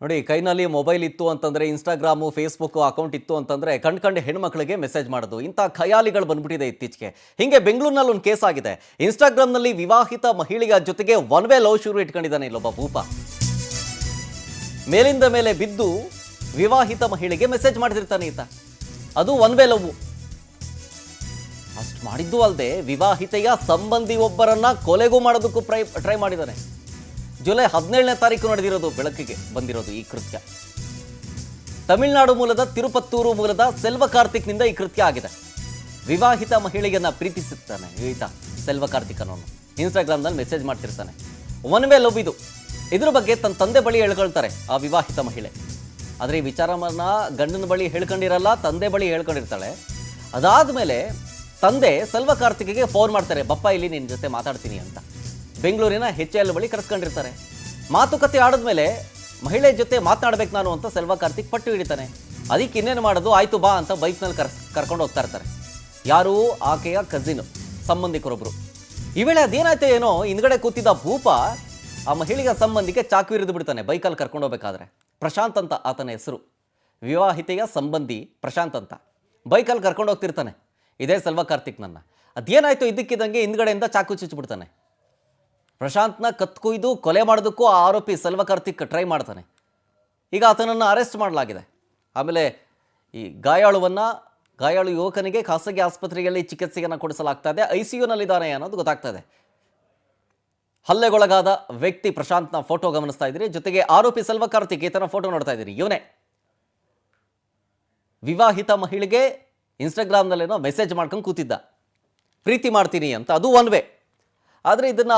ನೋಡಿ, ಕೈನಲ್ಲಿ ಮೊಬೈಲ್ ಇತ್ತು ಅಂತಂದ್ರೆ, ಇನ್ಸ್ಟಾಗ್ರಾಮು ಫೇಸ್ಬುಕ್ ಅಕೌಂಟ್ ಇತ್ತು ಅಂತಂದ್ರೆ ಕಂಡು ಹೆಣ್ಮಕ್ಳಿಗೆ ಮೆಸೇಜ್ ಮಾಡೋದು, ಇಂಥ ಖಯಾಲಿಗಳು ಬಂದ್ಬಿಟ್ಟಿದೆ ಇತ್ತೀಚೆಗೆ. ಹಿಂಗೆ ಬೆಂಗಳೂರಿನಲ್ಲಿ ಒಂದು ಕೇಸ್ ಆಗಿದೆ. ಇನ್ಸ್ಟಾಗ್ರಾಮ್ನಲ್ಲಿ ವಿವಾಹಿತ ಮಹಿಳೆಯ ಜೊತೆಗೆ ಒನ್ ವೇ ಲವ್ ಶುರು ಇಟ್ಕೊಂಡಿದ್ದಾನೆ ಇಲ್ಲೊಬ್ಬ ಭೂಪ. ಮೇಲಿಂದ ಮೇಲೆ ಬಿದ್ದು ವಿವಾಹಿತ ಮಹಿಳೆಗೆ ಮೆಸೇಜ್ ಮಾಡ್ತಿರ್ತಾನೆ ಈತ. ಅದು ಒನ್ ವೇ ಲವ್. ಅಷ್ಟು ಮಾಡಿದ್ದು ಅಲ್ಲದೆ ವಿವಾಹಿತೆಯ ಸಂಬಂಧಿ ಒಬ್ಬರನ್ನ ಕೊಲೆಗೂ ಮಾಡೋದಕ್ಕೂ ಟ್ರೈ ಮಾಡಿದ್ದಾನೆ. ಜುಲೈ 17ನೇ ತಾರೀಕು ನಡೆದಿರೋದು, ಬೆಳಕಿಗೆ ಬಂದಿರೋದು ಈ ಕೃತ್ಯ. ತಮಿಳುನಾಡು ಮೂಲದ ತಿರುಪತ್ತೂರು ಮೂಲದ ಸೆಲ್ವ ಕಾರ್ತಿಕ್ನಿಂದ ಈ ಕೃತ್ಯ ಆಗಿದೆ. ವಿವಾಹಿತ ಮಹಿಳೆಯನ್ನ ಪ್ರೀತಿಸುತ್ತಾನೆ ಈತ ಸೆಲ್ವ ಕಾರ್ತಿಕ್ ಅನ್ನೋನು. ಇನ್ಸ್ಟಾಗ್ರಾಮ್ನಲ್ಲಿ ಮೆಸೇಜ್ ಮಾಡ್ತಿರ್ತಾನೆ. ಒನ್ ವೇ ಲವ್ ಇದು. ಇದ್ರ ಬಗ್ಗೆ ತನ್ನ ತಂದೆ ಬಳಿ ಹೇಳ್ಕೊಳ್ತಾರೆ ಆ ವಿವಾಹಿತ ಮಹಿಳೆ. ಆದರೆ ಈ ವಿಚಾರವನ್ನ ಗಂಡನ ಬಳಿ ಹೇಳ್ಕೊಂಡಿರಲ್ಲ, ತಂದೆ ಬಳಿ ಹೇಳ್ಕೊಂಡಿರ್ತಾಳೆ. ಅದಾದ್ಮೇಲೆ ತಂದೆ ಸೆಲ್ವ ಕಾರ್ತಿಕ್ಗೆ ಫೋನ್ ಮಾಡ್ತಾರೆ, ಬಪ್ಪ ಇಲ್ಲಿ ನಿನ್ನ ಜೊತೆ ಮಾತಾಡ್ತೀನಿ ಅಂತ. ಬೆಂಗಳೂರಿನ HL ಬಳಿ ಕರೆಸ್ಕೊಂಡಿರ್ತಾರೆ. ಮಾತುಕತೆ ಆಡಿದ್ಮೇಲೆ ಮಹಿಳೆ ಜೊತೆ ಮಾತನಾಡ್ಬೇಕು ನಾನು ಅಂತ ಸೆಲ್ವ ಕಾರ್ತಿಕ್ ಪಟ್ಟು ಹಿಡಿತಾನೆ. ಅದಕ್ಕೆ ಇನ್ನೇನು ಮಾಡೋದು, ಆಯ್ತು ಬಾ ಅಂತ ಬೈಕ್ನಲ್ಲಿ ಕರ್ಕೊಂಡು ಹೋಗ್ತಾ ಇರ್ತಾರೆ. ಯಾರು? ಆಕೆಯ ಕಸಿನ್, ಸಂಬಂಧಿಕರೊಬ್ರು. ಈ ವೇಳೆ ಅದೇನಾಯ್ತು ಏನೋ, ಹಿಂದ್ಗಡೆ ಕೂತಿದ್ದ ಭೂಪ ಆ ಮಹಿಳೆಯ ಸಂಬಂಧಿಗೆ ಚಾಕು ಇರಿದು ಬಿಡ್ತಾನೆ ಬೈಕಲ್ಲಿ ಕರ್ಕೊಂಡು ಹೋಗ್ಬೇಕಾದ್ರೆ. ಪ್ರಶಾಂತ್ ಅಂತ ಆತನ ಹೆಸರು. ವಿವಾಹಿತೆಯ ಸಂಬಂಧಿ ಪ್ರಶಾಂತ್ ಅಂತ ಬೈಕಲ್ಲಿ ಕರ್ಕೊಂಡು ಹೋಗ್ತಿರ್ತಾನೆ ಇದೇ ಸೆಲ್ವ ಕಾರ್ತಿಕ್ನನ್ನ. ಅದೇನಾಯ್ತು, ಇದ್ದಕ್ಕಿದ್ದಂಗೆ ಹಿಂದ್ಗಡೆಯಿಂದ ಚಾಕು ಚುಚ್ಚಿಬಿಡ್ತಾನೆ. ಪ್ರಶಾಂತ್ನ ಕತ್ಕೊಯ್ದು ಕೊಲೆ ಮಾಡೋದಕ್ಕೂ ಆ ಆರೋಪಿ ಸೆಲ್ವ ಕಾರ್ತಿಕ್ ಟ್ರೈ ಮಾಡ್ತಾನೆ. ಈಗ ಆತನನ್ನು ಅರೆಸ್ಟ್ ಮಾಡಲಾಗಿದೆ. ಆಮೇಲೆ ಈ ಗಾಯಾಳು ಯುವಕನಿಗೆ ಖಾಸಗಿ ಆಸ್ಪತ್ರೆಯಲ್ಲಿ ಚಿಕಿತ್ಸೆಯನ್ನು ಕೊಡಿಸಲಾಗ್ತಾ ಇದೆ. ICUನಲ್ಲಿದ್ದಾನೆ ಅನ್ನೋದು ಗೊತ್ತಾಗ್ತಾ ಇದೆ. ಹಲ್ಲೆಗೊಳಗಾದ ವ್ಯಕ್ತಿ ಪ್ರಶಾಂತ್ನ ಫೋಟೋ ಗಮನಿಸ್ತಾ ಇದ್ದೀರಿ. ಜೊತೆಗೆ ಆರೋಪಿ ಸೆಲ್ವ ಕಾರ್ತಿಕ್ ಈತನ ಫೋಟೋ ನೋಡ್ತಾ ಇದ್ದೀರಿ. ಇವನೇ ವಿವಾಹಿತ ಮಹಿಳೆಗೆ ಇನ್ಸ್ಟಾಗ್ರಾಮ್ನಲ್ಲೇನೋ ಮೆಸೇಜ್ ಮಾಡ್ಕೊಂಡು ಕೂತಿದ್ದ, ಪ್ರೀತಿ ಮಾಡ್ತೀನಿ ಅಂತ. ಅದು ಒನ್ ವೇ. ಆದರೆ ಇದನ್ನು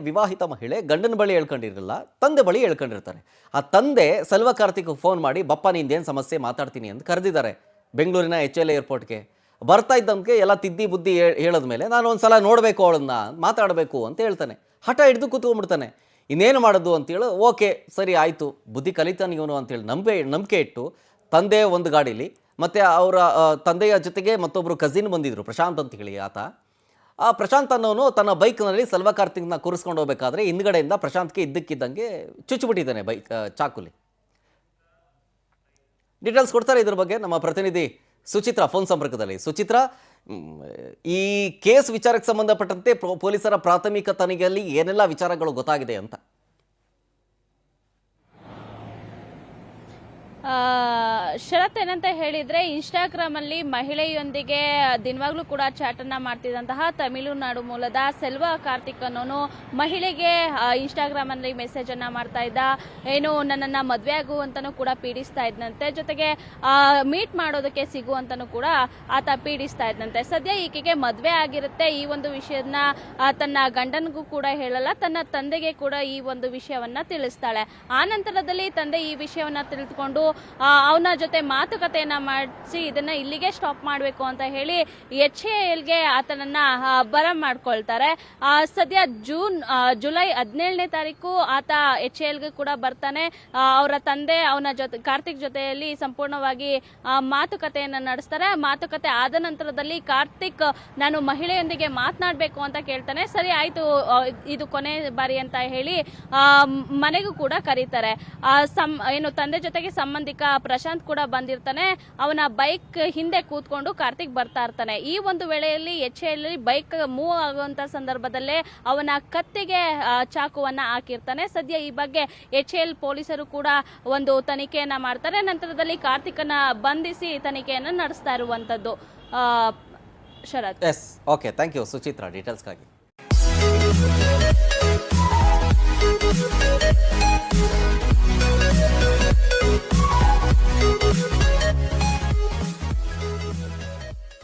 ವಿವಾಹಿತ ಮಹಿಳೆ ಗಂಡನ ಬಳಿ ಹೇಳ್ಕೊಂಡಿರಲಿಲ್ಲ, ತಂದೆ ಬಳಿ ಹೇಳ್ಕೊಂಡಿರ್ತಾರೆ. ಆ ತಂದೆ ಸೆಲ್ವ ಕಾರ್ತಿಕ್ ಫೋನ್ ಮಾಡಿ, ಬಪ್ಪ ನಿಂದೇನು ಸಮಸ್ಯೆ, ಮಾತಾಡ್ತೀನಿ ಅಂತ ಕರೆದಿದ್ದಾರೆ ಬೆಂಗಳೂರಿನ HL ಏರ್ಪೋರ್ಟ್ಗೆ. ಬರ್ತಾ ಇದ್ದಂಗೆ ಎಲ್ಲ ತಿದ್ದಿ ಬುದ್ಧಿ ಹೇಳಿದ್ಮೇಲೆ, ನಾನು ಒಂದು ಸಲ ನೋಡಬೇಕು, ಅವಳನ್ನ ಮಾತಾಡಬೇಕು ಅಂತ ಹೇಳ್ತಾನೆ. ಹಠ ಹಿಡಿದು ಕೂತ್ಕೊಂಡ್ಬಿಡ್ತಾನೆ. ಇನ್ನೇನು ಮಾಡೋದು ಅಂತೇಳಿ, ಓಕೆ ಸರಿ ಆಯಿತು, ಬುದ್ಧಿ ಕಲಿತಾನೆ ಇವನು ಅಂತೇಳಿ ನಂಬಿಕೆ ಇಟ್ಟು ತಂದೆ ಒಂದು ಗಾಡೀಲಿ, ಮತ್ತು ಅವರ ತಂದೆಯ ಜೊತೆಗೆ ಮತ್ತೊಬ್ಬರು ಕಸಿನ್ ಬಂದಿದ್ದರು, ಪ್ರಶಾಂತ್ ಅಂತ ಹೇಳಿ ಆತ. ಆ ಪ್ರಶಾಂತ್ ಅನ್ನೋನು ತನ್ನ ಬೈಕ್ನಲ್ಲಿ ಸೆಲ್ವ ಕಾರ್ತಿಕ್ನ ಕೂರಿಸ್ಕೊಂಡು ಹೋಗ್ಬೇಕಾದ್ರೆ ಹಿಂದ್ಗಡೆಯಿಂದ ಪ್ರಶಾಂತ್ಗೆ ಇದ್ದಕ್ಕಿದ್ದಂಗೆ ಚುಚ್ಚಿಬಿಟ್ಟಿದ್ದಾನೆ ಬೈಕ್ ಚಾಕುಲಿ. ಡೀಟೇಲ್ಸ್ ಕೊಡ್ತಾರೆ ಇದ್ರ ಬಗ್ಗೆ ನಮ್ಮ ಪ್ರತಿನಿಧಿ ಸುಚಿತ್ರಾ ಫೋನ್ ಸಂಪರ್ಕದಲ್ಲಿ. ಸುಚಿತ್ರಾ, ಈ ಕೇಸ್ ವಿಚಾರಕ್ಕೆ ಸಂಬಂಧಪಟ್ಟಂತೆ ಪೊಲೀಸರ ಪ್ರಾಥಮಿಕ ತನಿಖೆಯಲ್ಲಿ ಏನೆಲ್ಲ ವಿಚಾರಗಳು ಗೊತ್ತಾಗಿದೆ ಅಂತ? ಶರತ್, ಏನಂತ ಹೇಳಿದ್ರೆ, ಇನ್ಸ್ಟಾಗ್ರಾಮ್ ಅಲ್ಲಿ ಮಹಿಳೆಯೊಂದಿಗೆ ದಿನವಾಗ್ಲೂ ಕೂಡ ಚಾಟ್ ಅನ್ನ ಮಾಡ್ತಿದ್ದಂತಹ ತಮಿಳುನಾಡು ಮೂಲದ ಸೆಲ್ವ ಕಾರ್ತಿಕ್ ಅನ್ನೋನು ಮಹಿಳೆಗೆ ಇನ್ಸ್ಟಾಗ್ರಾಮ್ ಅಲ್ಲಿ ಮೆಸೇಜ್ ಅನ್ನ ಮಾಡ್ತಾ ಇದ್ದ. ಏನು ನನ್ನನ್ನ ಮದ್ವೆ ಆಗುವಂತನೂ ಕೂಡ ಪೀಡಿಸ್ತಾ ಇದ್ನಂತೆ. ಜೊತೆಗೆ ಮೀಟ್ ಮಾಡೋದಕ್ಕೆ ಸಿಗುವಂತನೂ ಕೂಡ ಆತ ಪೀಡಿಸ್ತಾ ಇದ್ನಂತೆ. ಸದ್ಯ ಈಕೆಗೆ ಮದ್ವೆ ಆಗಿರುತ್ತೆ. ಈ ಒಂದು ವಿಷಯನ ತನ್ನ ಗಂಡನಿಗೂ ಕೂಡ ಹೇಳಲ್ಲ, ತನ್ನ ತಂದೆಗೆ ಕೂಡ ಈ ಒಂದು ವಿಷಯವನ್ನ ತಿಳಿಸ್ತಾಳೆ. ಆ ನಂತರದಲ್ಲಿ ತಂದೆ ಈ ವಿಷಯವನ್ನ ತಿಳಿದುಕೊಂಡು ಅವನ ಜೊತೆ ಮಾತುಕತೆಯನ್ನ ಮಾಡಿಸಿ ಇದನ್ನ ಇಲ್ಲಿಗೆ ಸ್ಟಾಪ್ ಮಾಡಬೇಕು ಅಂತ ಹೇಳಿ HALಗೆ ಆತನನ್ನ ಬರ ಮಾಡ್ಕೊಳ್ತಾರೆ. ಸದ್ಯ ಜುಲೈ 17ನೇ ತಾರೀಕು ಆತ HALಗೆ ಕೂಡ ಬರ್ತಾನೆ. ಅವರ ತಂದೆ ಅವನ ಜೊತೆ ಕಾರ್ತಿಕ್ ಜೊತೆಯಲ್ಲಿ ಸಂಪೂರ್ಣವಾಗಿ ಮಾತುಕತೆಯನ್ನ ನಡೆಸ್ತಾರೆ. ಮಾತುಕತೆ ಆದ ನಂತರದಲ್ಲಿ ಕಾರ್ತಿಕ್ ನಾನು ಮಹಿಳೆಯೊಂದಿಗೆ ಮಾತನಾಡಬೇಕು ಅಂತ ಕೇಳ್ತಾನೆ. ಸರಿ ಆಯ್ತು, ಇದು ಕೊನೆ ಬಾರಿ ಅಂತ ಹೇಳಿ ಮನೆಗೂ ಕೂಡ ಕರೀತಾರೆ. ಏನು ತಂದೆ ಜೊತೆಗೆ ಸಂಬಂಧಿಕ ಪ್ರಶಾಂತ್ ಕೂಡ ಬಂದಿರ್ತಾನೆ. ಅವನ ಬೈಕ್ ಹಿಂದೆ ಕೂತ್ಕೊಂಡು ಕಾರ್ತಿಕ್ ಬರ್ತಾ ಇರ್ತಾನೆ. ಈ ಒಂದು ವೇಳೆಯಲ್ಲಿ HL ಬೈಕ್ ಮೂವ್ ಆಗುವಂತ ಸಂದರ್ಭದಲ್ಲೇ ಅವನ ಕತ್ತಿಗೆ ಚಾಕುವನ್ನ ಹಾಕಿರ್ತಾನೆ. ಸದ್ಯ ಈ ಬಗ್ಗೆ HL ಪೊಲೀಸರು ಕೂಡ ಒಂದು ತನಿಖೆಯನ್ನ ಮಾಡ್ತಾರೆ. ನಂತರದಲ್ಲಿ ಕಾರ್ತಿಕನ್ನ ಬಂಧಿಸಿ ತನಿಖೆಯನ್ನ ನಡೆಸ್ತಾ ಇರುವಂತದ್ದು. Sharath. Yes, okay, thank you Suchitra ಡೀಟೇಲ್ಸ್ಗಾಗಿ.